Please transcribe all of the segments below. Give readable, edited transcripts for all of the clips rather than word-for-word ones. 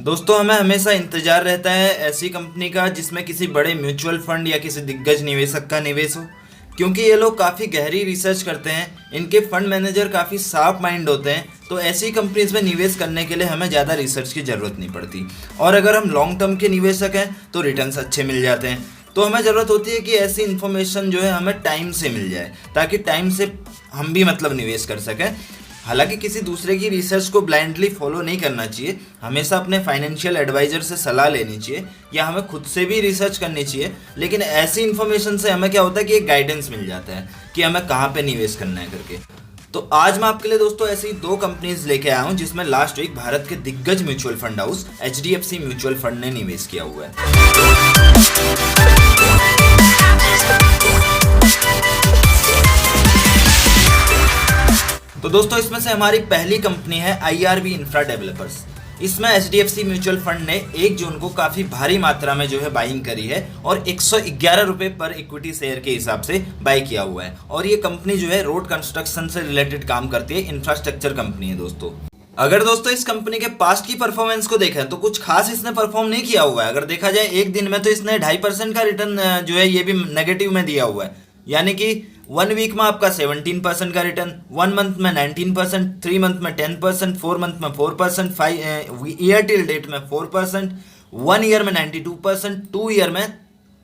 दोस्तों, हमें हमेशा इंतजार रहता है ऐसी कंपनी का जिसमें किसी बड़े म्यूचुअल फंड या किसी दिग्गज निवेशक का निवेश हो। क्योंकि ये लोग काफ़ी गहरी रिसर्च करते हैं, इनके फंड मैनेजर काफ़ी साफ माइंड होते हैं, तो ऐसी कंपनीज में निवेश करने के लिए हमें ज़्यादा रिसर्च की ज़रूरत नहीं पड़ती। और अगर हम लॉन्ग टर्म के निवेशक हैं तो रिटर्न्स अच्छे मिल जाते हैं। तो हमें ज़रूरत होती है कि ऐसी इन्फॉर्मेशन जो है हमें टाइम से मिल जाए, ताकि टाइम से हम भी निवेश कर सकें। हालांकि किसी दूसरे की रिसर्च को ब्लाइंडली फॉलो नहीं करना चाहिए, हमेशा अपने फाइनेंशियल एडवाइजर से सलाह लेनी चाहिए या हमें खुद से भी रिसर्च करनी चाहिए। लेकिन ऐसी इन्फॉर्मेशन से हमें क्या होता है कि एक गाइडेंस मिल जाता है कि हमें कहाँ पे निवेश करना है करके। तो आज मैं आपके लिए दोस्तों ऐसी दो कंपनीज लेके आया हूँ जिसमें लास्ट वीक भारत के दिग्गज mutual fund house HDFC mutual fund ने निवेश किया हुआ है। तो दोस्तों, इसमें से हमारी पहली कंपनी है IRB इंफ्रा डेवलपर्स। इसमें HDFC म्यूचुअल फंड ने 1 जून को काफ़ी भारी मात्रा में जो है बाइंग करी है और 111 रुपये पर इक्विटी शेयर के हिसाब से बाई किया हुआ है। और ये कंपनी जो है रोड कंस्ट्रक्शन से रिलेटेड काम करती है, इंफ्रास्ट्रक्चर कंपनी है दोस्तों। अगर दोस्तों इस कंपनी के पास्ट की परफॉर्मेंस को देखें तो कुछ खास इसने परफॉर्म नहीं किया हुआ है। अगर देखा जाए एक दिन में तो इसने 2.5% का रिटर्न जो है ये भी नेगेटिव में दिया हुआ है। यानी कि 1 वीक में आपका 17% का रिटर्न, 1 मंथ में 19%, 3 मंथ में 10%, 4 मंथ में 4%, 5 ईयर टिल डेट में 4%, 1 ईयर में 92%, 2 ईयर में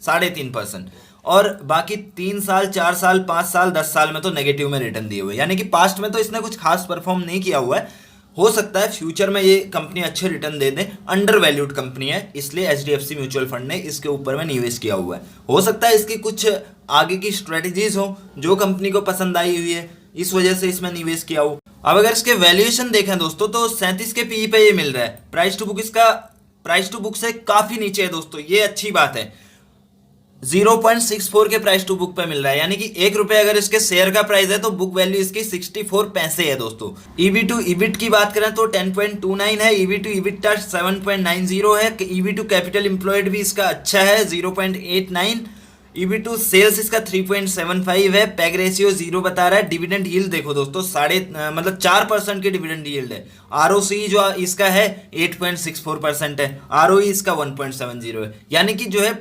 3.5%, और बाकी 3 साल, 4 साल, 5 साल, 10 साल में तो नेगेटिव में रिटर्न दिए हुए। यानी कि पास्ट में तो इसने कुछ खास परफॉर्म नहीं किया हुआ है। हो सकता है फ्यूचर में ये कंपनी अच्छे रिटर्न दे दे। अंडर वैल्यूड कंपनी है, इसलिए HDFC म्यूचुअल फंड ने इसके ऊपर में निवेश किया हुआ है। हो सकता है इसकी कुछ आगे की स्ट्रेटजीज हो जो कंपनी को पसंद आई हुई है, इस वजह से इसमें निवेश किया हो। अब अगर इसके वैल्यूएशन देखें दोस्तों तो 37 के PE पे ये मिल रहा है। प्राइस टू बुक इसका प्राइस टू बुक से काफी नीचे है दोस्तों, ये अच्छी बात है। 0.64 के प्राइस टू बुक पे मिल रहा है, यानी कि 1 रुपये अगर इसके शेयर का प्राइस है तो बुक वैल्यू इसकी 64 पैसे है दोस्तों। EV टू EBIT की बात करें तो 10.29 है, EV टू EBITDA 7.90 है, EV टू कैपिटल एम्प्लॉयड भी इसका अच्छा है 0.89, EV टू सेल्स इसका 3.75 है, पैग रेशियो 0 बता रहा है। डिविडेंड यील्ड देखो दोस्तों 4% की डिविडेंड यील्ड है। ROC जो इसका है 8.64% है, ROE इसका 1.70 है। यानी कि जो है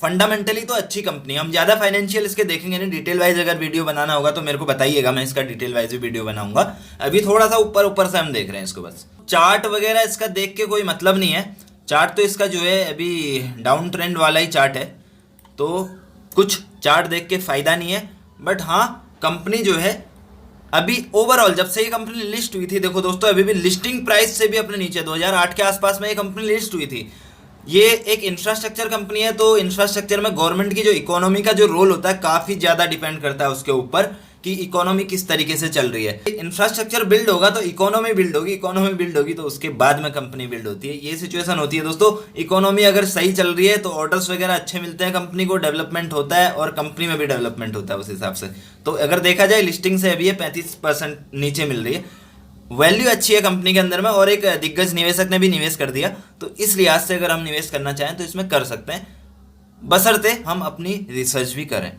फंडामेंटली तो अच्छी कंपनी है। हम ज़्यादा फाइनेंशियल इसके देखेंगे नहीं, डिटेल वाइज अगर वीडियो बनाना होगा तो मेरे को बताइएगा, मैं इसका डिटेल वाइज भी वीडियो बनाऊंगा। अभी थोड़ा सा ऊपर ऊपर से हम देख रहे हैं इसको। बस चार्ट वगैरह इसका देख के कोई मतलब नहीं है। चार्ट तो इसका जो है अभी डाउन ट्रेंड वाला ही चार्ट है, तो कुछ चार्ट देख के फायदा नहीं है। बट हाँ, कंपनी जो है अभी ओवरऑल जब से ये कंपनी लिस्ट हुई थी, देखो दोस्तों अभी भी लिस्टिंग प्राइस से भी अपने नीचे 2008 के आसपास में ये कंपनी लिस्ट हुई थी। ये एक इंफ्रास्ट्रक्चर कंपनी है, तो इंफ्रास्ट्रक्चर में गवर्नमेंट की जो इकोनॉमी का जो रोल होता है काफ़ी ज़्यादा डिपेंड करता है उसके ऊपर कि इकोनॉमी किस तरीके से चल रही है। इंफ्रास्ट्रक्चर बिल्ड होगा तो इकोनॉमी बिल्ड होगी, इकोनॉमी बिल्ड होगी तो उसके बाद में कंपनी बिल्ड होती है। ये सिचुएशन होती है दोस्तों। इकोनॉमी अगर सही चल रही है तो ऑर्डर्स वगैरह अच्छे मिलते हैं, कंपनी को डेवलपमेंट होता है और कंपनी में भी डेवलपमेंट होता है उस हिसाब से। तो अगर देखा जाए लिस्टिंग से अभी ये 35% नीचे मिल रही है। वैल्यू अच्छी है कंपनी के अंदर में और एक दिग्गज निवेशक ने भी निवेश कर दिया, तो इस लिहाज से अगर हम निवेश करना चाहें तो इसमें कर सकते हैं, बशर्ते हम अपनी रिसर्च भी करें।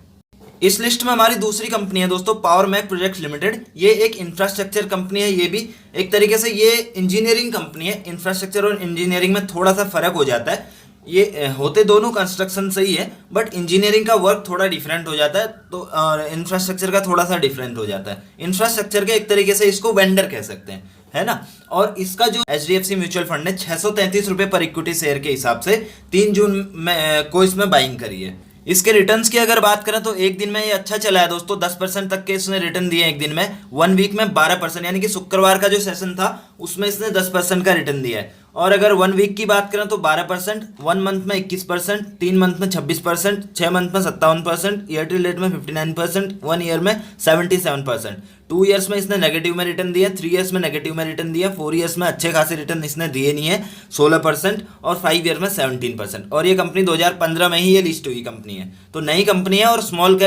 इस लिस्ट में हमारी दूसरी कंपनी है दोस्तों पावर मैक प्रोजेक्ट्स लिमिटेड। ये एक इंफ्रास्ट्रक्चर कंपनी है। ये भी एक तरीके से ये इंजीनियरिंग कंपनी है। इंफ्रास्ट्रक्चर और इंजीनियरिंग में थोड़ा सा फर्क हो जाता है। ये होते दोनों कंस्ट्रक्शन से ही है, बट इंजीनियरिंग का वर्क थोड़ा डिफरेंट हो जाता है, तो इंफ्रास्ट्रक्चर का थोड़ा सा डिफरेंट हो जाता है। इंफ्रास्ट्रक्चर के एक तरीके से इसको वेंडर कह सकते हैं, है ना। और इसका जो HDFC म्यूचुअल फंड ने 633 रुपये पर इक्विटी शेयर के हिसाब से 3 जून में को इसमें बाइंग करी है। इसके रिटर्न्स की अगर बात करें तो एक दिन में ये अच्छा चला है दोस्तों, 10% तक के इसने रिटर्न दिए एक दिन में। 1 वीक में 12%, यानी कि शुक्रवार का जो सेशन था उसमें इसने 10% का रिटर्न दिया है। और अगर 1 वीक की बात करें तो 12%, 1 मंथ में 21%, 3 मंथ में 26%, 6 मंथ में 57%, ईयर टिल डेट में 59%, 1 ईयर में 77%, 2 ईयर्स में इसने नेगेटिव में रिटर्न दिया, 3 ईयर्स में नेगेटिव में रिटर्न दिया, 4 ईयर्स में अच्छे खासे रिटर्न इसने दिए नहीं है 16%, और 5 ईयर में 17%। और ये कंपनी 2015 में ही ये लिस्ट हुई कंपनी है, तो नई कंपनी है और स्मॉल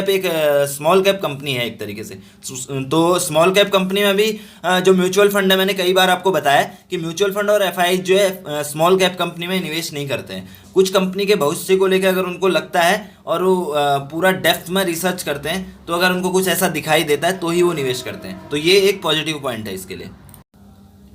कैप कंपनी है एक तरीके से। तो स्मॉल कैप कंपनी में भी जो म्यूचुअल फंड है, मैंने कई बार आपको बताया कि म्यूचुअल फंड और FI जो है स्मॉल कैप कंपनी में निवेश नहीं करते हैं। कुछ कंपनी के भविष्य को लेकर अगर उनको लगता है और वो पूरा डेप्थ में रिसर्च करते हैं, तो अगर उनको कुछ ऐसा दिखाई देता है तो ही वो निवेश करते हैं। तो ये एक पॉजिटिव पॉइंट है इसके लिए।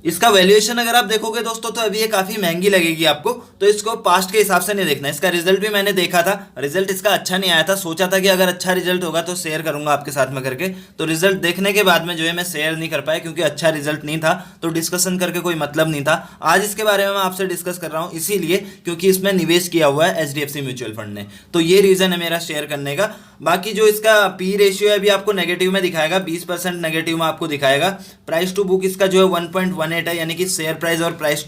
इसका वैल्यूएशन अगर आप देखोगे दोस्तों तो अभी ये काफी महंगी लगेगी आपको, तो इसको पास्ट के हिसाब से नहीं देखना। इसका रिजल्ट भी मैंने देखा था, रिजल्ट इसका अच्छा नहीं आया था। सोचा था कि अगर अच्छा रिजल्ट होगा तो शेयर करूंगा आपके साथ में करके, तो रिजल्ट देखने के बाद में जो है मैं शेयर नहीं कर पाया क्योंकि अच्छा रिजल्ट नहीं था, तो डिस्कशन करके कोई मतलब नहीं था। आज इसके बारे में मैं आपसे डिस्कस कर रहा हूँ इसीलिए क्योंकि इसमें निवेश किया हुआ है HDFC म्यूचुअल फंड ने, तो ये रीजन है मेरा शेयर करने का। बाकी जो इसका पी रेशियो है अभी आपको नेगेटिव में दिखाएगा, 20% नेगेटिव में आपको दिखाएगा। प्राइस टू बुक इसका जो है 1.18 है, यानी कि शेयर प्राइस और प्राइस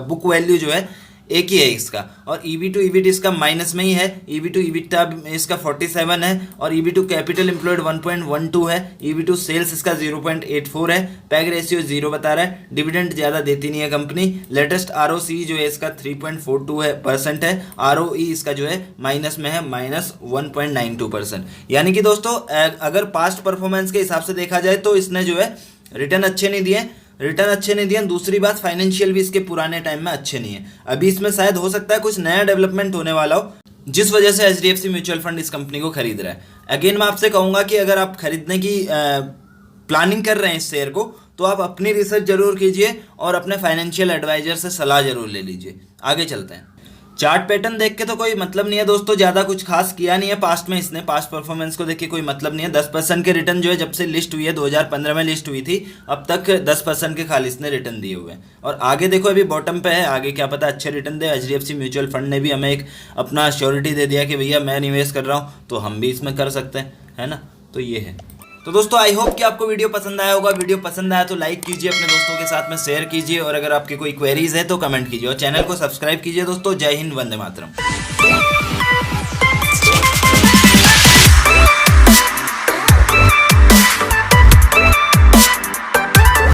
बुक वैल्यू जो है एक ही है इसका। और ईवी टू ईबिट इसका माइनस में ही है, ईवी टू ईबिटा इसका 47 है, और ईवी टू कैपिटल एम्प्लॉयड 1.12 है, ईवी टू सेल्स इसका 0.84 है, पैग रेशियो 0 बता रहा है, डिविडेंड ज़्यादा देती नहीं है कंपनी। लेटेस्ट ROC जो है इसका 3.42% है, ROE इसका जो है माइनस में है, -1.92%। यानी कि दोस्तों अगर पास्ट परफॉर्मेंस के हिसाब से देखा जाए तो इसने जो है रिटर्न अच्छे नहीं दिए। दूसरी बात फाइनेंशियल भी इसके पुराने टाइम में अच्छे नहीं है। अभी इसमें शायद हो सकता है कुछ नया डेवलपमेंट होने वाला हो जिस वजह से HDFC म्यूचुअल फंड इस कंपनी को खरीद रहा है। अगेन मैं आपसे कहूंगा कि अगर आप खरीदने की प्लानिंग कर रहे हैं इस शेयर को तो आप अपनी रिसर्च जरूर कीजिए और अपने फाइनेंशियल एडवाइजर से सलाह जरूर ले लीजिए। आगे चलते हैं। चार्ट पैटर्न देख के तो कोई मतलब नहीं है दोस्तों, ज़्यादा कुछ खास किया नहीं है पास्ट में इसने। पास्ट परफॉर्मेंस को देख के कोई मतलब नहीं है। 10% के रिटर्न जो है जब से लिस्ट हुई है 2015 में लिस्ट हुई थी, अब तक 10% के खाली इसने रिटर्न दिए हुए हैं। और आगे देखो अभी बॉटम पे है, आगे क्या पता अच्छे रिटर्न दे। HDFC म्यूचुअल फंड ने भी हमें एक अपना श्योरिटी दे दिया कि भैया मैं निवेश कर रहा हूँ तो हम भी इसमें कर सकते हैं, है ना। तो ये है। तो दोस्तों आई होप कि आपको वीडियो पसंद आया होगा। वीडियो पसंद आया तो लाइक कीजिए, अपने दोस्तों के साथ में शेयर कीजिए, और अगर आपकी कोई क्वेरीज है तो कमेंट कीजिए, और चैनल को सब्सक्राइब कीजिए दोस्तों। जय हिंद, वंदे मातरम।